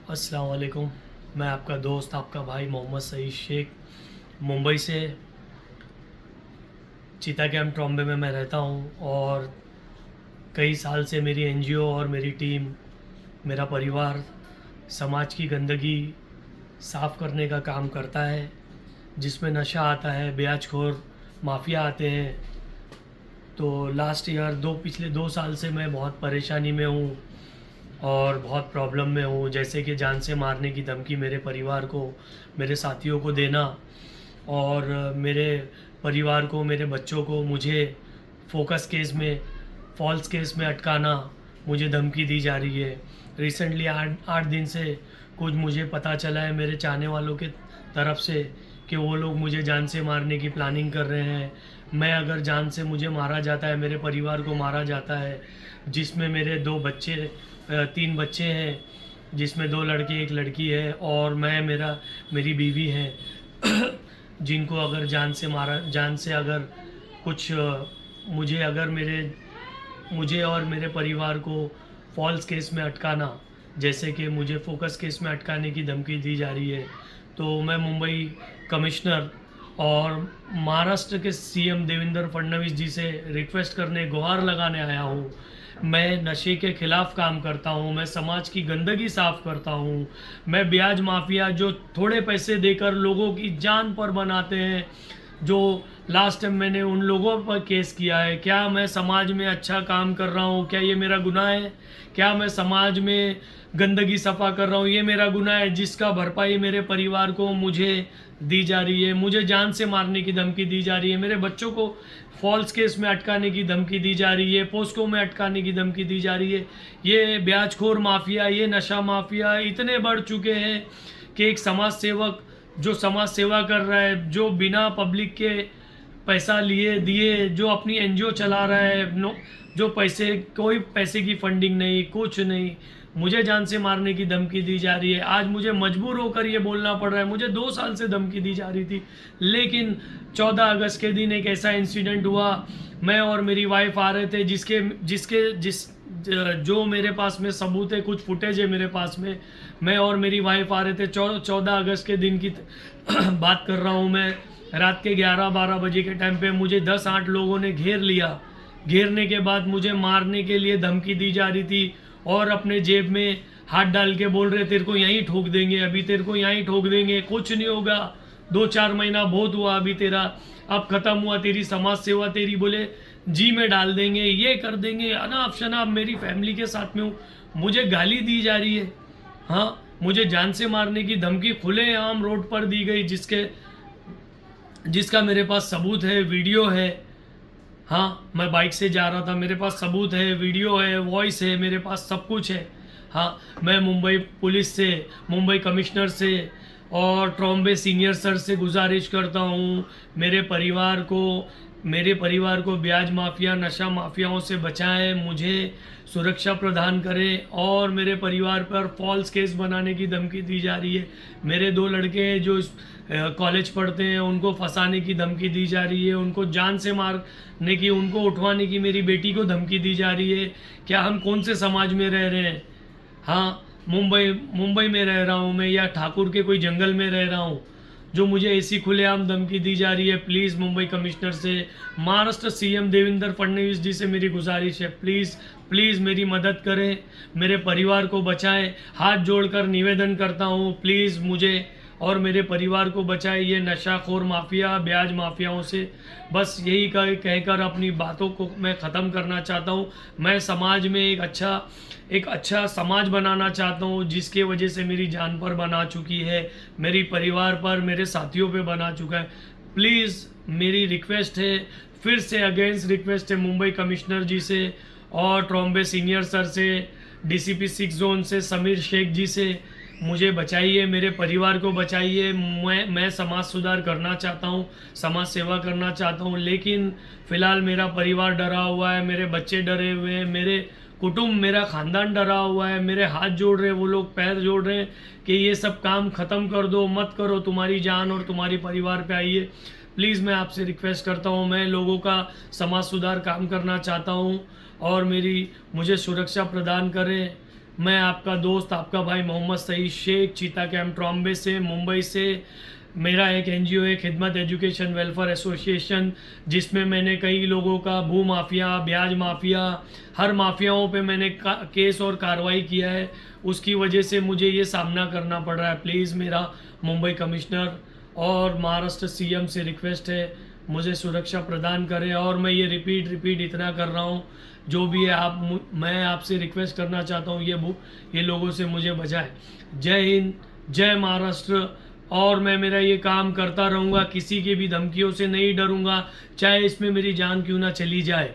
अस्सलाम वालेकुम। मैं आपका दोस्त, आपका भाई मोहम्मद सईद शेख मुंबई से चीता कैंप ट्रॉम्बे में मैं रहता हूँ। और कई साल से मेरी एनजीओ और मेरी टीम, मेरा परिवार समाज की गंदगी साफ़ करने का काम करता है, जिसमें नशा आता है, ब्याजखोर माफिया आते हैं। तो लास्ट ईयर पिछले 2 साल से मैं बहुत परेशानी में हूँ और बहुत प्रॉब्लम में हूँ। जैसे कि जान से मारने की धमकी मेरे परिवार को, मेरे साथियों को देना, और मेरे परिवार को, मेरे बच्चों को मुझे फोकस केस में, फॉल्स केस में अटकाना, मुझे धमकी दी जा रही है। रिसेंटली 8 दिन से कुछ मुझे पता चला है मेरे चाहने वालों के तरफ से कि वो लोग मुझे जान से मारने की प्लानिंग कर रहे हैं। मैं अगर जान से मुझे मारा जाता है, मेरे परिवार को मारा जाता है, जिसमें मेरे 3 बच्चे हैं, जिसमें 2 लड़के 1 लड़की है, और मेरी बीवी है जिनको अगर जान से अगर कुछ मुझे और मेरे परिवार को फॉल्स केस में अटकाना, जैसे कि मुझे फोकस केस में अटकाने की धमकी दी जा रही है। तो मैं मुंबई कमिश्नर और महाराष्ट्र के सीएम देवेंद्र फडणवीस जी से रिक्वेस्ट करने, गुहार लगाने आया हूँ। मैं नशे के खिलाफ काम करता हूँ, मैं समाज की गंदगी साफ करता हूँ, मैं ब्याज माफिया जो थोड़े पैसे देकर लोगों की जान पर बनाते हैं, जो लास्ट टाइम मैंने उन लोगों पर केस किया है। क्या मैं समाज में अच्छा काम कर रहा हूँ? क्या ये मेरा गुनाह है? क्या मैं समाज में गंदगी सफ़ा कर रहा हूँ? ये मेरा गुनाह है, जिसका भरपाई मेरे परिवार को मुझे दी जा रही है। मुझे जान से मारने की धमकी दी जा रही है, मेरे बच्चों को फॉल्स केस में अटकाने की धमकी दी जा रही है, पोस्को में अटकाने की धमकी दी जा रही है। ये ब्याजखोर माफिया, ये नशा माफिया इतने बढ़ चुके हैं कि एक समाज सेवक जो समाज सेवा कर रहा है, जो बिना पब्लिक के पैसा लिए दिए, जो अपनी एनजीओ चला रहा है, जो कोई पैसे की फंडिंग नहीं, कुछ नहीं, मुझे जान से मारने की धमकी दी जा रही है। आज मुझे मजबूर होकर ये बोलना पड़ रहा है। मुझे 2 साल से धमकी दी जा रही थी, लेकिन 14 अगस्त के दिन एक ऐसा इंसिडेंट हुआ। मैं और मेरी वाइफ आ रहे थे, जो मेरे पास में सबूत है, कुछ फुटेज है मेरे पास में। मैं और मेरी वाइफ आ रहे थे, 14 अगस्त के दिन की बात कर रहा हूँ मैं। रात के 11-12 बजे के टाइम पे मुझे 10-8 लोगों ने घेर लिया। घेरने के बाद मुझे मारने के लिए धमकी दी जा रही थी, और अपने जेब में हाथ डाल के बोल रहे तेरे को यहीं ठोक देंगे, अभी तेरे को यहीं ठोक देंगे, कुछ नहीं होगा, 2-4 महीना बहुत हुआ, अभी तेरा अब ख़त्म हुआ, तेरी समाज सेवा तेरी बोले जी में डाल देंगे, ये कर देंगे, अनाप शनाप। मेरी फैमिली के साथ में हूँ, मुझे गाली दी जा रही है। हाँ, मुझे जान से मारने की धमकी खुलेआम रोड पर दी गई, जिसका मेरे पास सबूत है, वीडियो है। हाँ, मैं बाइक से जा रहा था, मेरे पास सबूत है, वीडियो है, वॉइस है, मेरे पास सब कुछ है। हाँ, मैं मुंबई पुलिस से, मुंबई कमिश्नर से और ट्रॉम्बे सीनियर सर से गुजारिश करता हूँ, मेरे परिवार को ब्याज माफिया, नशा माफियाओं से बचाएं, मुझे सुरक्षा प्रदान करें। और मेरे परिवार पर फॉल्स केस बनाने की धमकी दी जा रही है। मेरे 2 लड़के हैं जो कॉलेज पढ़ते हैं, उनको फंसाने की धमकी दी जा रही है, उनको जान से मारने की, उनको उठवाने की मेरी बेटी को धमकी दी जा रही है। क्या हम कौन से समाज में रह रहे हैं? हाँ, मुंबई में रह रहा हूँ मैं, या ठाकुर के कोई जंगल में रह रहा हूँ, जो मुझे ऐसी खुलेआम धमकी दी जा रही है। प्लीज़ मुंबई कमिश्नर से, महाराष्ट्र सीएम देवेंद्र फडणवीस जी से मेरी गुजारिश है, प्लीज़ प्लीज़ मेरी मदद करें, मेरे परिवार को बचाएं। हाथ जोड़कर निवेदन करता हूँ, प्लीज़ मुझे और मेरे परिवार को बचाएं ये नशाखोर माफिया, ब्याज माफियाओं से। बस यही कहकर अपनी बातों को मैं ख़त्म करना चाहता हूँ। मैं समाज में एक अच्छा समाज बनाना चाहता हूँ, जिसके वजह से मेरी जान पर बना चुकी है, मेरी परिवार पर, मेरे साथियों पे बना चुका है। प्लीज़ मेरी रिक्वेस्ट है, फिर से अगेंस्ट रिक्वेस्ट है मुंबई कमिश्नर जी से और ट्रॉम्बे सीनियर सर से, डीसीपी 6 जोन से समीर शेख जी से, मुझे बचाइए, मेरे परिवार को बचाइए। मैं समाज सुधार करना चाहता हूँ, समाज सेवा करना चाहता हूँ, लेकिन फ़िलहाल मेरा परिवार डरा हुआ है, मेरे बच्चे डरे हुए हैं, मेरे कुटुंब, मेरा ख़ानदान डरा हुआ है। मेरे हाथ जोड़ रहे हैं वो लोग, पैर जोड़ रहे हैं कि ये सब काम ख़त्म कर दो, मत करो, तुम्हारी जान और तुम्हारी परिवार पे आइए। प्लीज़ मैं आपसे रिक्वेस्ट करता हूँ, मैं लोगों का समाज सुधार काम करना चाहता हूँ, और मुझे सुरक्षा प्रदान करें। मैं आपका दोस्त, आपका भाई मोहम्मद सईद शेख, चीता कैंप ट्रॉम्बे से, मुंबई से। मेरा एक एनजीओ है खिदमत एजुकेशन वेलफेयर एसोसिएशन, जिसमें मैंने कई लोगों का भू माफिया, ब्याज माफिया, हर माफियाओं पे मैंने केस और कार्रवाई किया है। उसकी वजह से मुझे ये सामना करना पड़ रहा है। प्लीज़ मेरा मुंबई कमिश्नर और महाराष्ट्र सीएम से रिक्वेस्ट है, मुझे सुरक्षा प्रदान करें। और मैं ये रिपीट इतना कर रहा हूँ, जो भी है मैं आपसे रिक्वेस्ट करना चाहता हूँ, ये लोगों से मुझे बचाएं। जय हिंद, जय महाराष्ट्र। और मैं मेरा ये काम करता रहूँगा, किसी की भी धमकियों से नहीं डरूँगा, चाहे इसमें मेरी जान क्यों ना चली जाए।